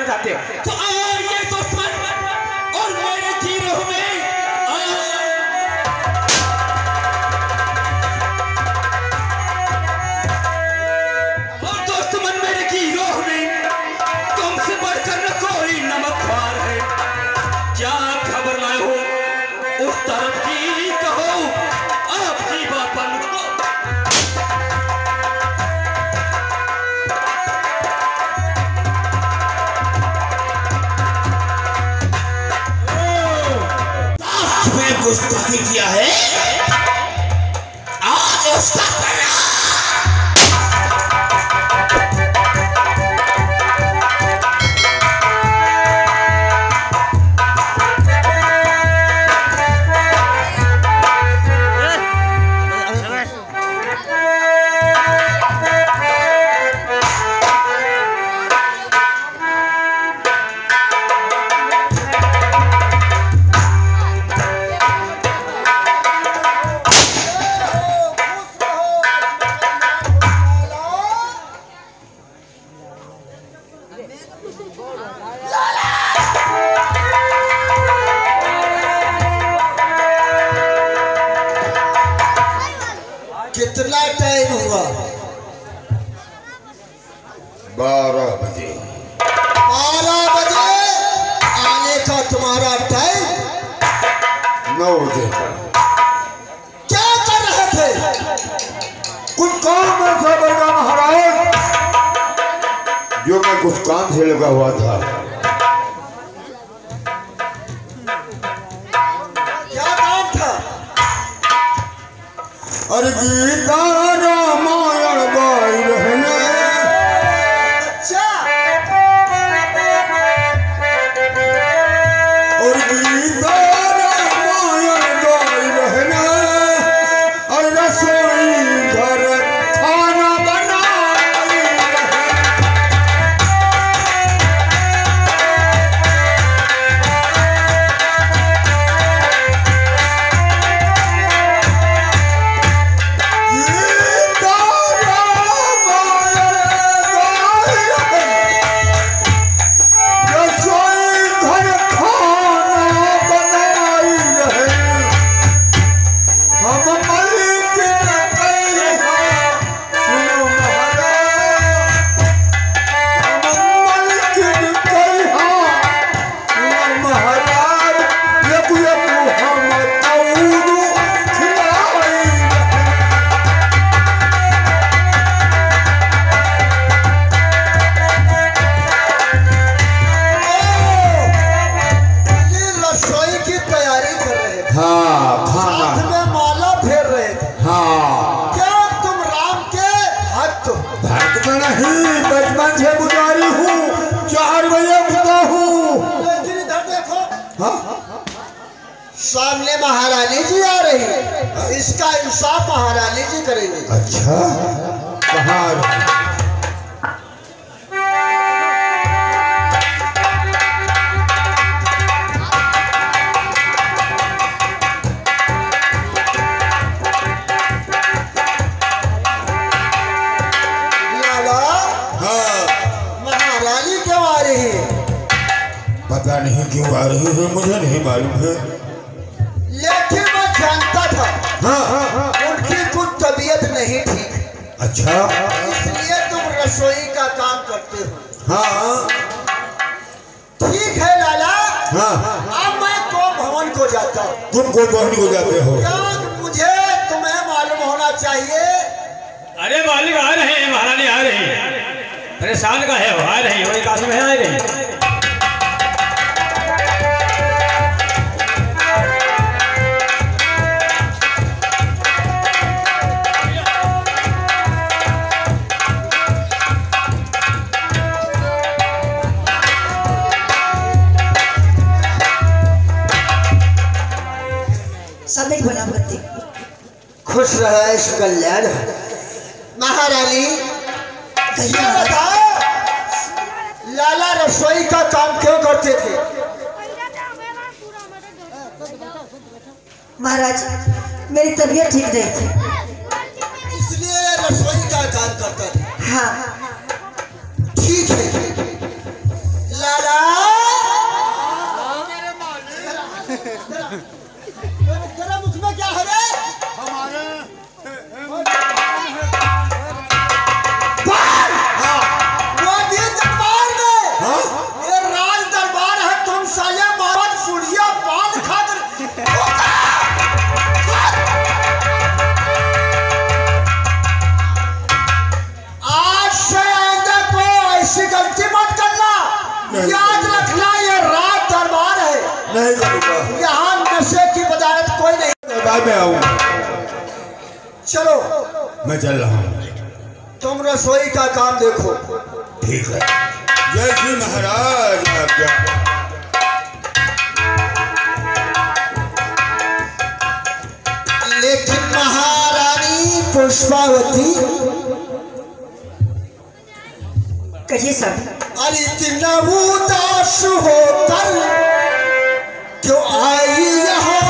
करना चाहते हो तो ये दुश्मन और मेरे गिरोह में और दुश्मन मेरे गिरोह में तुमसे बढ़कर न कोई नमकवार है। क्या खबर लाए हो उस तरफ की कहो, आपकी बात पर मुझको गुस्ताखी किया है, आज उसका कितना टाइम हुआ? 12 बजे। 12 बजे आने का तुम्हारा टाइम? 9 बजे। क्या कर रहे थे? कुछ काम में था बड़ा महाराज, जो मैं कुछ काम से लगा हुआ था। क्या काम था? अरे गीता रामायण गाई रहने। अच्छा, और गीता रामायण गाई रहने, और रसोई घर खाना बनाई रहने। बचपन से पुजारी हूँ, 4 बजे उठता हूँ। इधर देखो, सामने महारानी जी आ रही है, इसका इंसाफ महारानी जी करेंगे। अच्छा, कहाँ? पता नहीं क्यों आ रही है, मुझे नहीं मालूम है, लेकिन मैं जानता था। हाँ, उनकी कुछ तबीयत नहीं ठीक। अच्छा, इसलिए तुम रसोई का काम करते हो। हाँ, ठीक है लाला। हाँ, अब मैं को भवन को जाता हूँ। तुम को भवन को जाते हो? क्या मुझे तुम्हें मालूम होना चाहिए? अरे मालिक आ रहे हैं, महारानी आ रही है। परेशान का है, आ रही है, काशी में आ रही। सब एक बना करते। खुश रहा इस कल्याण। महारानी ये बताओ, लाला रसोई का काम क्यों करते थे? महाराज, मेरी तबीयत ठीक नहीं थी, इसलिए रसोई का काम करता था। हाँ। ठीक है, लाला याद रखना ये राज दरबार है, नहीं करूँगा। यहाँ नशे की बदारत कोई नहीं। बाद में आऊँगा। चलो मैं चल रहा हूँ। तुम रसोई का काम देखो। ठीक है। जय श्री महाराज आज्ञा। लेकिन महारानी पुष्पावती, कहिए सब। अरे इतना उदास होकर क्यों आई यहाँ?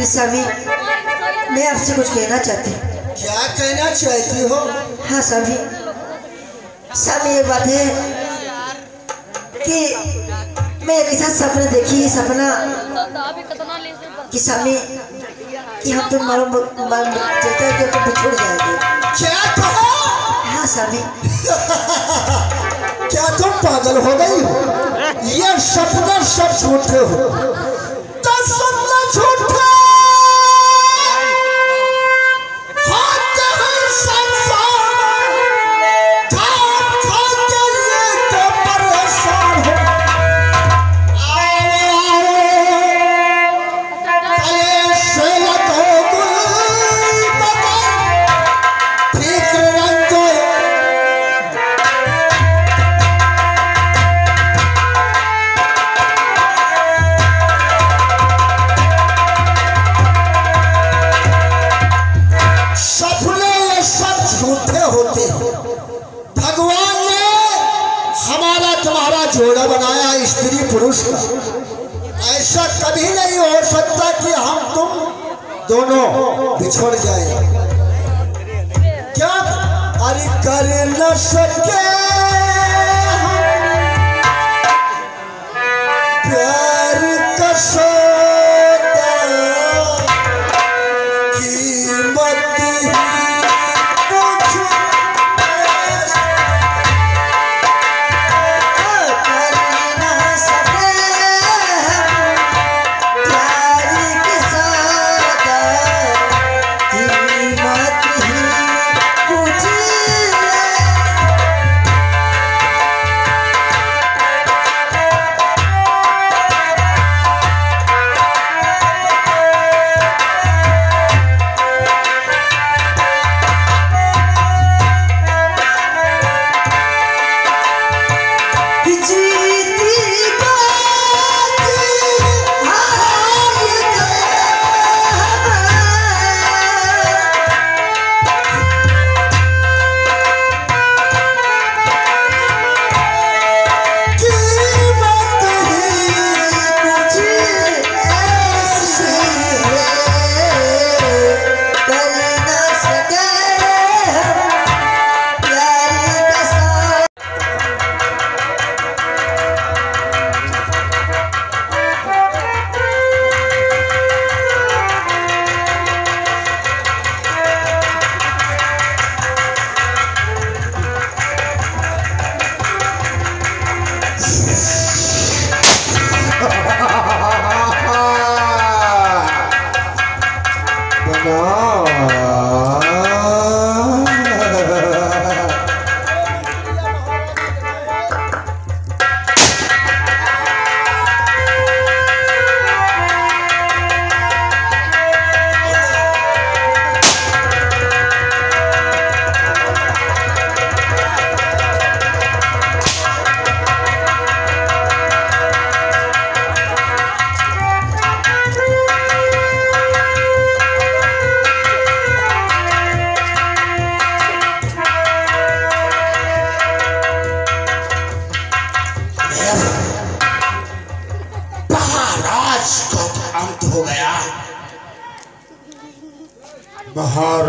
स्वामी, मैं आपसे कुछ कहना चाहती हूँ। क्या कहना चाहती हो? हाँ स्वामी, स्वामी ये बात है कि मैं एक ऐसा सपना देखी, सपना कि स्वामी कि हम तुम चलते हैं कि तुम बिछुड़ जाएंगे। क्या कहा? हाँ स्वामी। क्या तुम पागल हो गई हो? ये सपना सब झूठे हो। तो सपना झूठा जोड़ा बनाया स्त्री पुरुष का। ऐसा कभी नहीं हो सकता कि हम तुम दोनों बिछड़ जाए। क्या? अरे कर न सके प्यार का सौदा, कीमत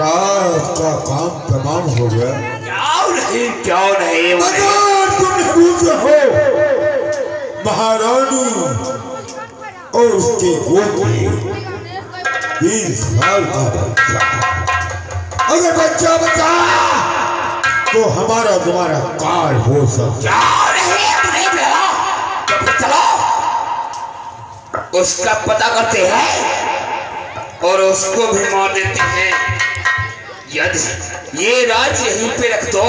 महाराज का काम तमाम हो गया। क्यों नहीं अगर तुम रूठ हो महारानी और उसके गोद में 20 साल का बच्चा, अगर बच्चा बचा तो हमारा तुम्हारा काल हो सकता। चलो उसका पता करते हैं और उसको भी मार देते हैं। यदि ये राज यहीं पे रख दो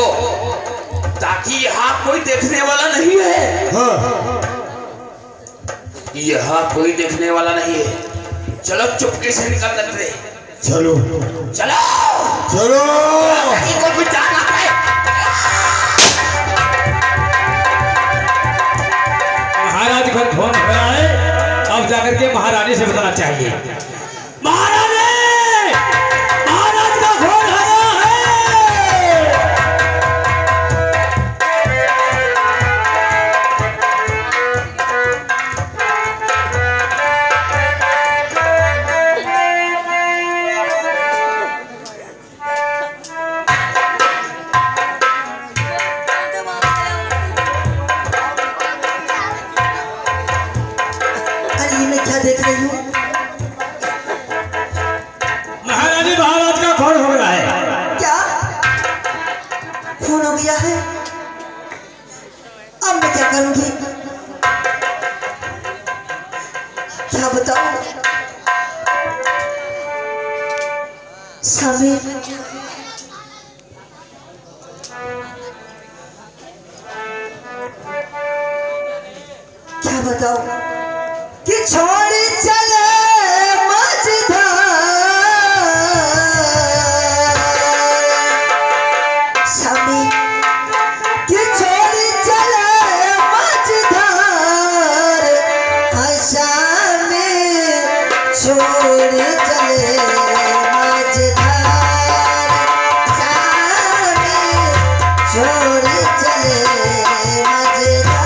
ताकि यहाँ कोई देखने वाला नहीं है। हाँ। यहाँ कोई देखने वाला नहीं है। चलो चुपके से निकल सकते। चलो चलो चलो को कुछ जाना है। महाराज का फोन हो रहा है, अब जाकर के महारानी से बताना चाहिए। महारानी, महाराज का फोन आ रहा है। देख रही हूँ महारानी, महाराज का फोन हो रहा है। क्या खून हो गया है? अब मैं क्या करूंगी, क्या बताऊं? स्वामी क्या बताऊं कि छोड़ चले मझधार, स्वामी कि छोड़ चले मझधार, स्वामी छोड़ चले मझधार, स्वामी छोड़ चले मझधार।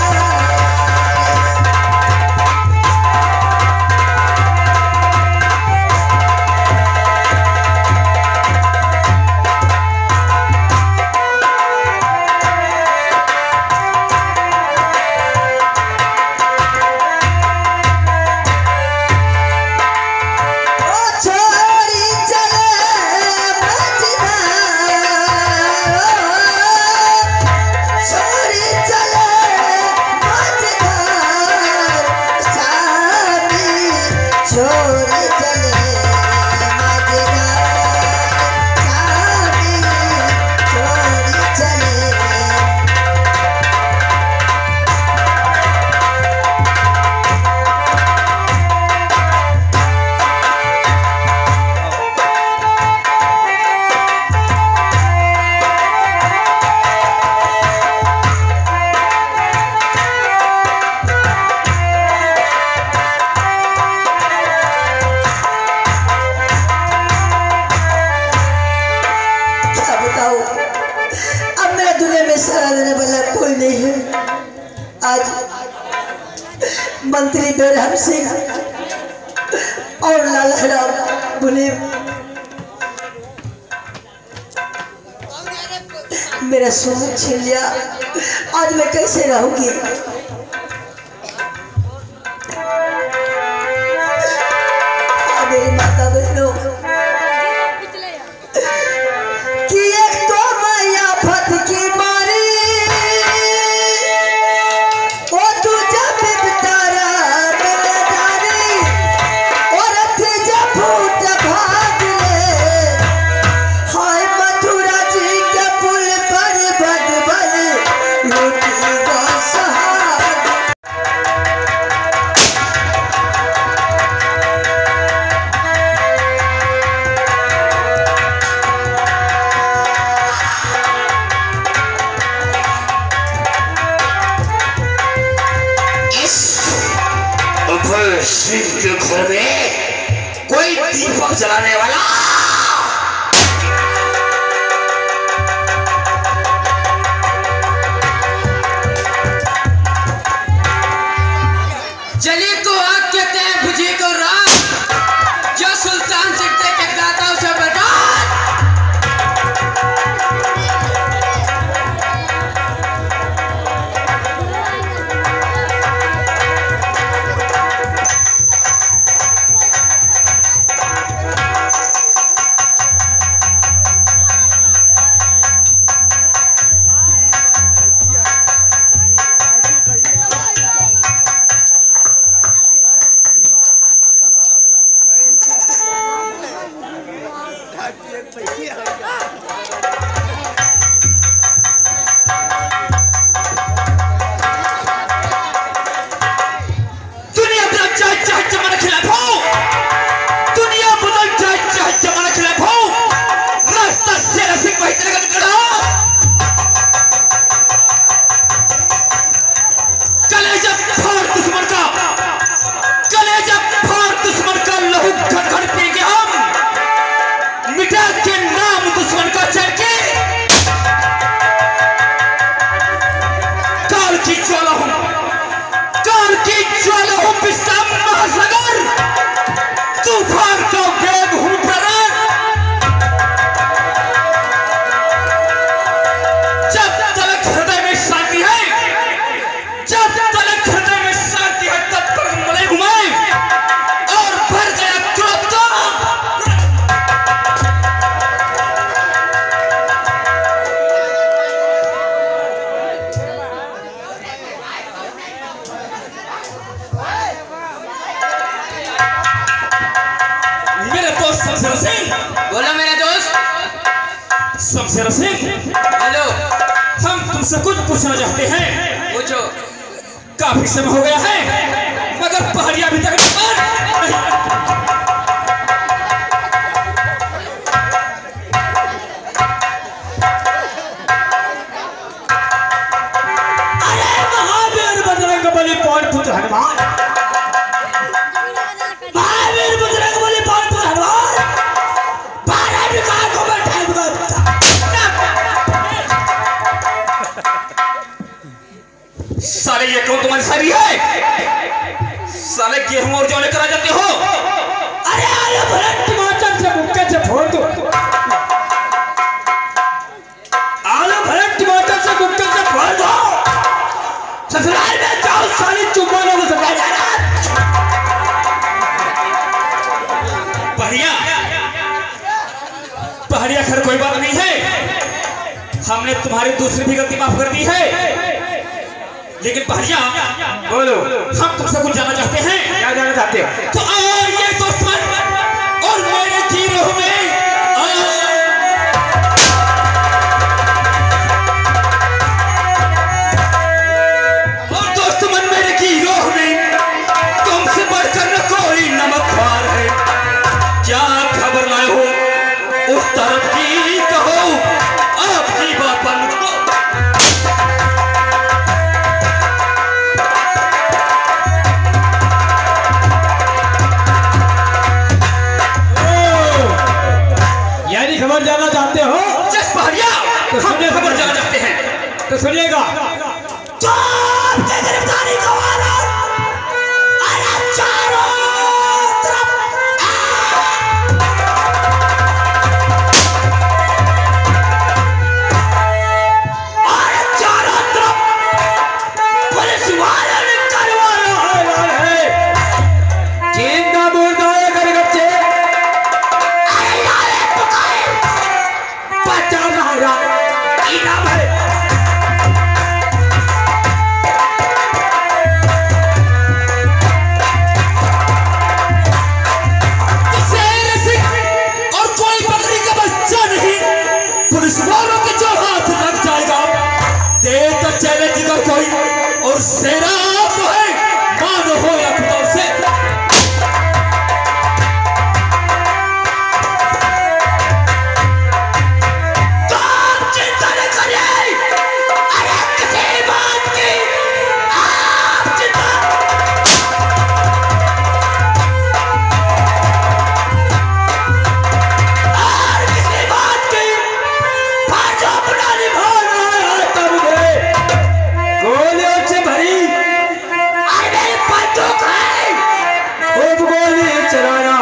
मंत्री बैराम सिंह और लाला राम बोले मेरा सोना छीन लिया, आज मैं कैसे रहूंगी? मेरी माता बहनों कि एक तो मैया फत की मारी, वो तुझे बितारा बेलदारी, और तेजा फूट भाग ले, हाय मथुरा जी के पुल पर बदबल लूटी गो सहार। सिंह के घर में कोई दीपक जलाने वाला जली को आग कहते हैं, बुझी को राख, जो सुल्तान सिकते टकराता उसे बर्बाद। दुनिया बदल जाए चाहे जमाना खिलाफ हो, दुनिया बदल जाए चाहे जमाना खिलाफ हो, रास्ता शेर सिंह वही चलेगा निकला। कलेजा फाड़ दुश्मन का, कलेजा फाड़ दुश्मन का, लहू घट-घट पिएंगे हम, मिटा के नाम दुश्मन का चढ़ के। काल की ज्वाला हूं, काल की ज्वाला हूं, विश्राम महासागर, तूफान का वेग हूं प्ररण। जब तक हृदय में शांति है, जब तक हृदय में शांति है, तब तक मले घुमाए और भर गया क्रोध तो। मेरे दोस्त शमशेर सिंह, बोलो मेरे दोस्त। शमशेर सिंह, हेलो, हम तुमसे कुछ पूछना चाहते हैं। पूछो। काफी समय हो गया है मगर पहाड़िया अभी तक नहीं। अरे महावीर बजरंग बली पौन पुत्र हनुमान, महावीर बजरंग बली पौन पुत्र हनुमान, 12 विकार को बैठा है। साले ये कौन तुम्हारी सारी है? साले गेहूं और जौ लेकर आ जाते हो। अरे आलू भरत टमाटर से मुक्के से फोड़ दो, आलू भरत टमाटर से मुक्के से फोड़ दो। ससुराल में जाओ, साली चुम्बन को ससुराल जाना। पहाड़िया, पहाड़िया खैर कोई बात नहीं है, हमने तुम्हारी दूसरी भी गलती माफ कर दी है। लेकिन पहाड़िया बोलो, हम तुमसे कुछ जानना चाहते हैं। क्या जानना चाहते हो? तो आइए दुश्मन और मेरे गिरोह में और दुश्मन मेरे गिरोह में तुमसे बढ़कर न कोई नमकवार है। क्या खबर लाए हो उस तरफ की, कहो आपकी बात पर मुझको। यानी खबर जानना चाहते हो? जस पहाड़िया, तो हम खबर जानना चाहते हैं। तो सुनिएगा। तो आपके गिरफ्तारी का वारंट, अरे चारों तरफ अरे चारों तरफ पुलिस वाले ने करवाया है। जिंदा मुर्दा है घर बच्चे, अरे लाले पकाए 50,000 इनाम है। शेर सिंह और कोई बकरी का बच्चा नहीं, पुलिस वालों के जो हाथ लग जाएगा दे तो चैलेंज का कोई, और शेरा आप है, मानो हो या खुदा से। तो आप चिंता न करिए, अरे किसी बात की आप चिंता। और किसी बात की फर्ज अपना निभाना है। तब मुझे गोलियों से भरी अरे बंदूक है, खूब गोली चलाना।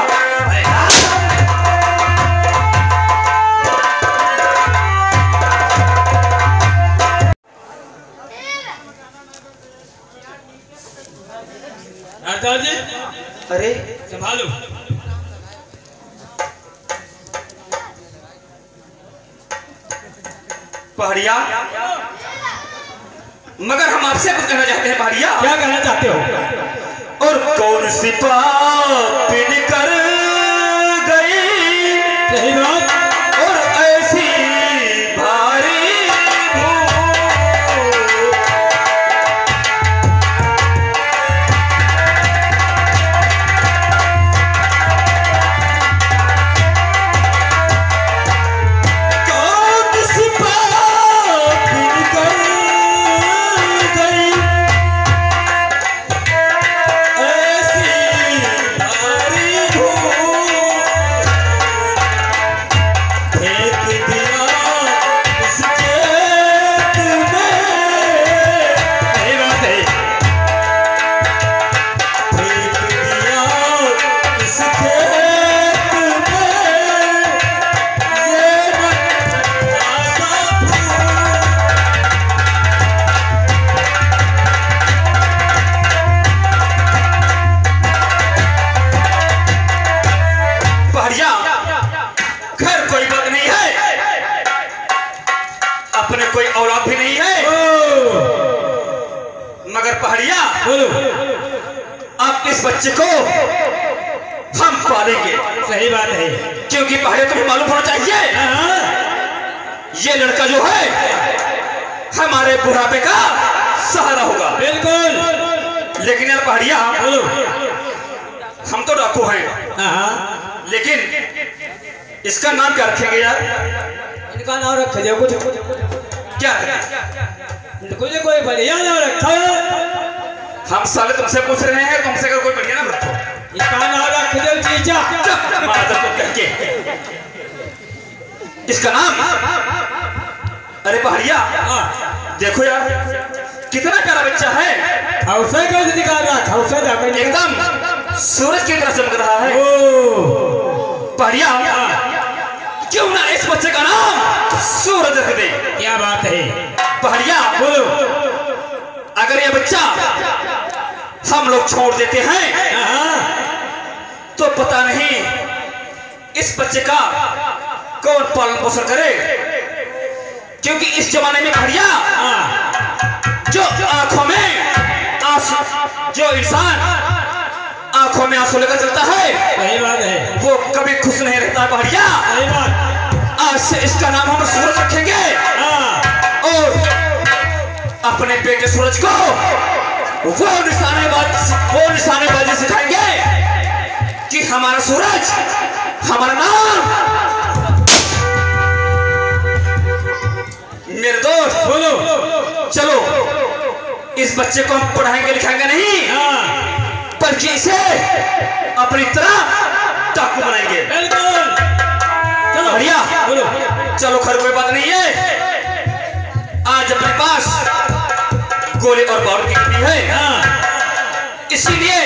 जी अरे संभालो। पहाड़िया, मगर हम आपसे कुछ कहना चाहते हैं पहाड़िया। क्या कहना चाहते हो? और कौन सी पाप कर गई, सही बात। और कोई औलाद भी नहीं है, मगर पहाड़िया बोलो। अब इस बच्चे को हम पालेंगे। सही बात है। क्योंकि पहाड़िया तुम्हें मालूम होना चाहिए, ये लड़का जो है हमारे बुढ़ापे का सहारा होगा। बिल्कुल। लेकिन यार पहाड़िया, बोलो। हम तो डाकू हैं, लेकिन इसका नाम क्या रखेंगे यार? इनका नाम रख दो कुछ क्या? कुछ कोई बढ़िया नाम रखा है। हम साले तुमसे पूछ रहे हैं, तुमसे अगर कोई बढ़िया नाम रखो। इसका नाम रख दो जीजा। मादर को कह के इसका नाम। अरे पहाड़िया देखो यार, कितना प्यारा बच्चा है। हौसला कैसे निकाल रहा? हौसला जाकर एकदम सूरज की तरह चमक रहा है। पहाड़िया, क्यों ना इस बच्चे का नाम सूरज रख दे? क्या बात है। पहाड़िया बोलो। अगर ये बच्चा हम लोग छोड़ देते हैं तो पता नहीं इस बच्चे का कौन पालन पोषण करे। क्योंकि इस जमाने में पहाड़िया जो आंखों में आंसू, जो इंसान आंखों में आंसू लेकर चलता है, सही बात है, वो कभी खुश नहीं रहता। पहाड़िया सही बात। आज से इसका नाम हम सूरज रखेंगे और अपने बेटे सूरज को वो निशानेबाजी सिखाएंगे कि हमारा सूरज, हमारा नाम। मेरे दोस्त बोलो। चलो, इस बच्चे को हम पढ़ाएंगे लिखाएंगे नहीं, बल्कि इसे अपनी तरह डाकू बनाएंगे। बिल्कुल। चलो बढ़िया। बोलो। चलो खैर कोई बात नहीं है, आज अपने पास गोले और बारूद की कमी है, इसीलिए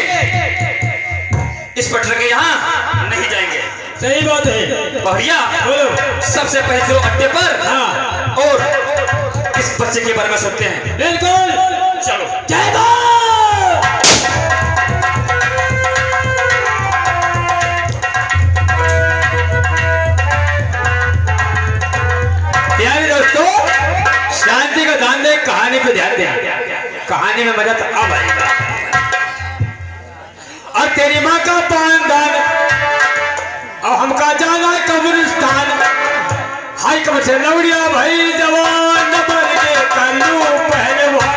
इस पटरे के यहाँ नहीं जाएंगे। सही बात है। बढ़िया। बोलो। सबसे पहले चलो अड्डे पर और इस बच्चे के बारे में सोचते हैं। बिल्कुल। चलो। जय बाबा। प्यारे दोस्तों, शांति का ध्यान दे, कहानी पे ध्यान दे। कहानी में मजा तो अब आएगा। और तेरी माँ का पान दान और हमका जाना कब्रिस्तान। हाय कब से लौड़िया भाई जवान बन के कल्लू पहलवान।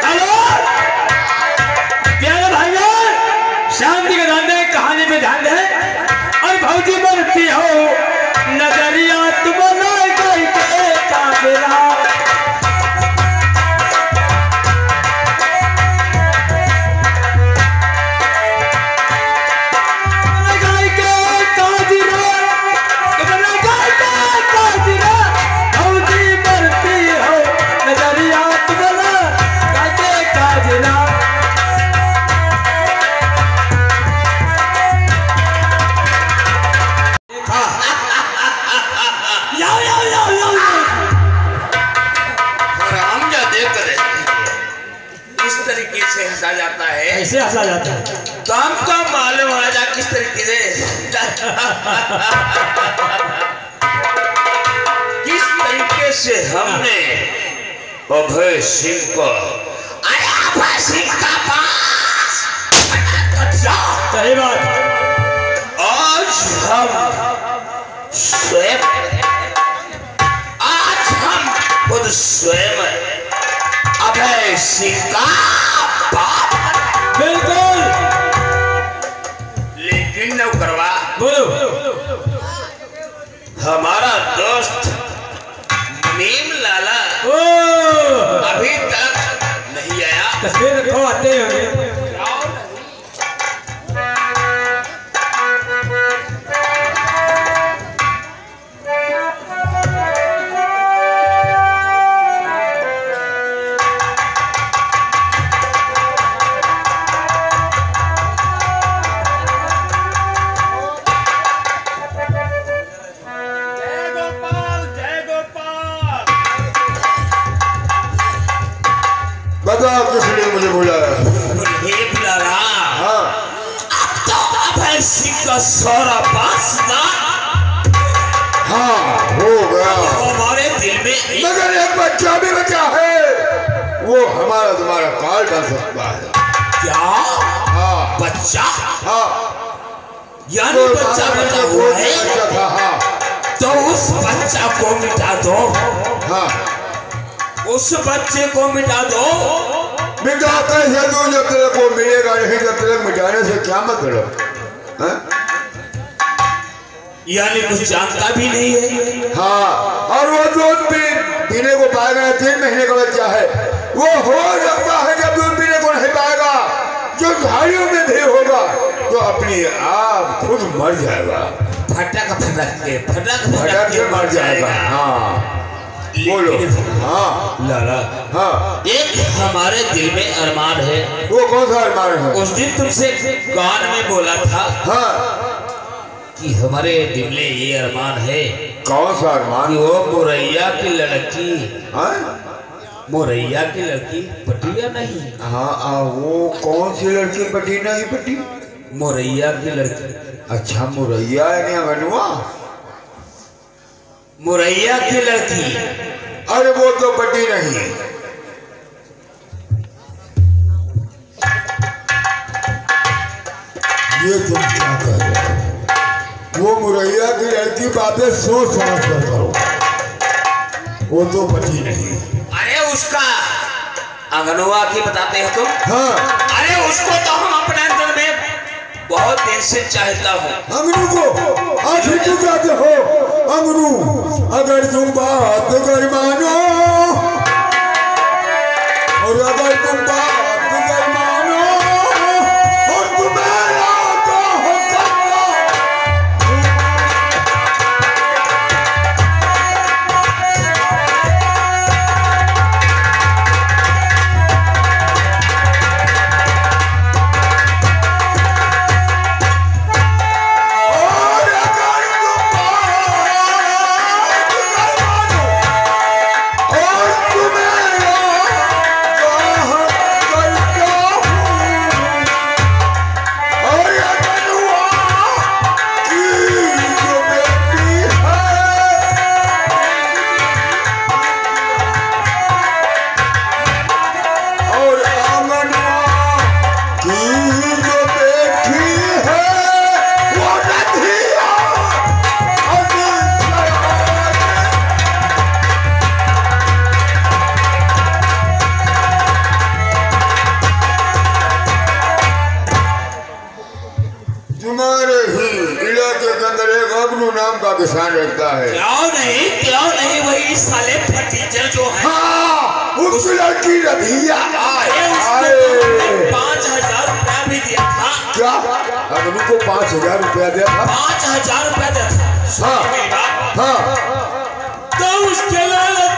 हेलो प्यारे भाइयों, शांति का ध्यान दे, कहानी में ध्यान दे। और भौजी बनती हो नजरिया तुम्हारा गई के काबिला। हंसा जाता है। ऐसे हंसा जाता है तो हमको मालूम हो जा किस तरीके से किस तरीके से हमने अभय सिंह को, अरे अभय सिंह का पास सही बात। आज हम खुद स्वयं अभय सिंह का बाप। बिल्कुल। लेकिन नौकरवा, बोलो। हमारा दोस्त नीम लाला अभी तक नहीं आया। तस्वीर रखो, आते होंगे। बता किस लिए मुझे बुलाया? हे बुलाला, हाँ अब तो अभय सिंह का सारा वासना हाँ हो गया, हमारे दिल में मगर एक बच्चा भी बचा है, वो हमारा तुम्हारा काल डाल सकता है। क्या? हाँ बच्चा? हाँ यानी तो बच्चा बचा वो हुआ है, बच्चा था। हाँ तो उस बच्चा को मिटा दो, हाँ उस बच्चे को मिटा दो। मिटा कैसे दो? जब तक वो मिलेगा नहीं, जब तक मिटाने से क्या मतलब? हाँ? यानी कुछ जानता भी नहीं है। हाँ, और वो दूध पीने को पाएगा, 3 महीने का बच्चा है, वो हो सकता है जब दूध पीने को नहीं पाएगा, जो झाड़ियों में भी होगा तो अपने आप खुद मर जाएगा, फटक भटक के मर जाएगा। हाँ बोलो। हाँ लाला, हाँ एक हमारे दिल में अरमान है, वो कौन सा अरमान है? उस दिन तुमसे कान में बोला था हाँ कि हमारे दिल में ये अरमान है कौन सा कि अरमान? वो मुरैया की लड़की, हाँ मुरैया की लड़की पटी या नहीं? हाँ वो कौन सी लड़की पटी नहीं पटी? मुरैया की लड़की, अच्छा मुरैया यानी अंगनुआ? मुरैया की लड़की। अरे वो तो पटी नहीं। ये तुम क्या कर रहे हो? वो मुरैया की लड़की बातें सोच समझ कर करो, वो तो पटी नहीं। अरे उसका अंगनवा की बताते हैं तुम? हाँ अरे उसको तो हम अपने अंदर में बहुत दिन से चाहता हूँ। अंगनू को आखिर क्यों कहते हो? अंगनू अगर तुम बात कर मानो, और अगर तुम बात कर मानो, और तुम्हारा हो करना, और अगर तुम बात कर मानो, और तुम्हारा करता हूँ, और अगनुआ की जो बेटी है, और अगनुआ की जो बेटी है, वो नदिया तुम्हारे ही इलाके के अंदर एक अगनू नाम का किसान रहता है। क्यों नहीं वही साले फटीचर जो है। हाँ उस लड़की रधिया अरे उसको आए। 5,000 रुपया भी दिया था। क्या अगनू को 5,000 रुपया दिया था? 5,000 रुपया दिया था। हाँ मेरी बात। हाँ तो उसके लालच